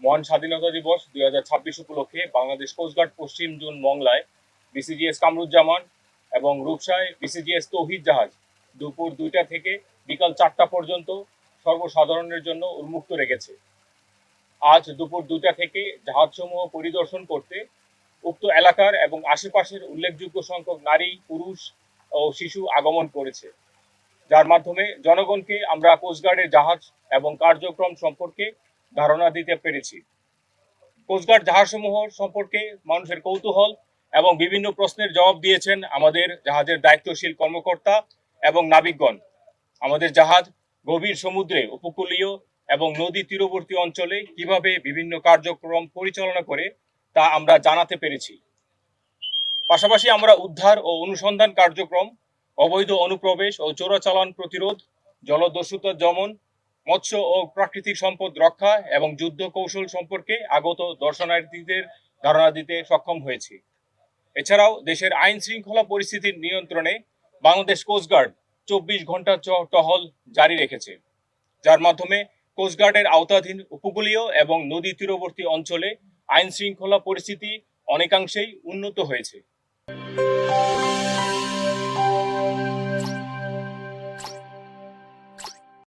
মহান স্বাধীনতা দিবস 2026 উপলক্ষে বাংলাদেশ কোস্টগার্ড পশ্চিম জোন মংলায় বিসিজিএস কামরুজ্জামান এবং রূপসায় বিসিজিএস তৌহিদ জাহাজ দুপুর 2টা থেকে বিকাল 4টা পর্যন্ত সর্বসাধারণের জন্য উন্মুক্ত রেখেছে। আজ দুপুর 2টা থেকে জাহাজসমূহ পরিদর্শন করতে উক্ত এলাকার এবং আশেপাশের উল্লেখযোগ্য সংখ্যক নারী, পুরুষ ও শিশু আগমন করেছে, যার মাধ্যমে জনগণকে আমরা কোস্টগার্ডের জাহাজ এবং কার্যক্রম সম্পর্কে ধারণা দিতে পেরেছি। কোস্টগার্ড জাহাজসমূহ সম্পর্কে মানুষের কৌতূহল এবং বিভিন্ন প্রশ্নের জবাব দিয়েছেন আমাদের জাহাজের দায়িত্বশীল কর্মকর্তা এবং নাবিকগণ। আমাদের জাহাজ গভীর সমুদ্রে, উপকূলীয় এবং নদী তীরবর্তী অঞ্চলে কিভাবে বিভিন্ন কার্যক্রম পরিচালনা করে তা আমরা জানাতে পেরেছি। পাশাপাশি আমরা উদ্ধার ও অনুসন্ধান কার্যক্রম, অবৈধ অনুপ্রবেশ ও চোরাচালান প্রতিরোধ, জলদস্যুতা দমন, মৎস্য ও প্রাকৃতিক সম্পদ রক্ষা এবং যুদ্ধ কৌশল সম্পর্কে আগত দর্শনার্থীদের ধারণা দিতে সক্ষম হয়েছি। এছাড়াও দেশের আইন শৃঙ্খলা পরিস্থিতির নিয়ন্ত্রণে বাংলাদেশ কোস্টগার্ড 24 ঘন্টা টহল জারি রেখেছে, যার মাধ্যমে কোস্টগার্ডের আওতাধীন উপকূলীয় এবং নদী তীরবর্তী অঞ্চলে আইন শৃঙ্খলা পরিস্থিতি অনেকাংশেই উন্নত হয়েছে।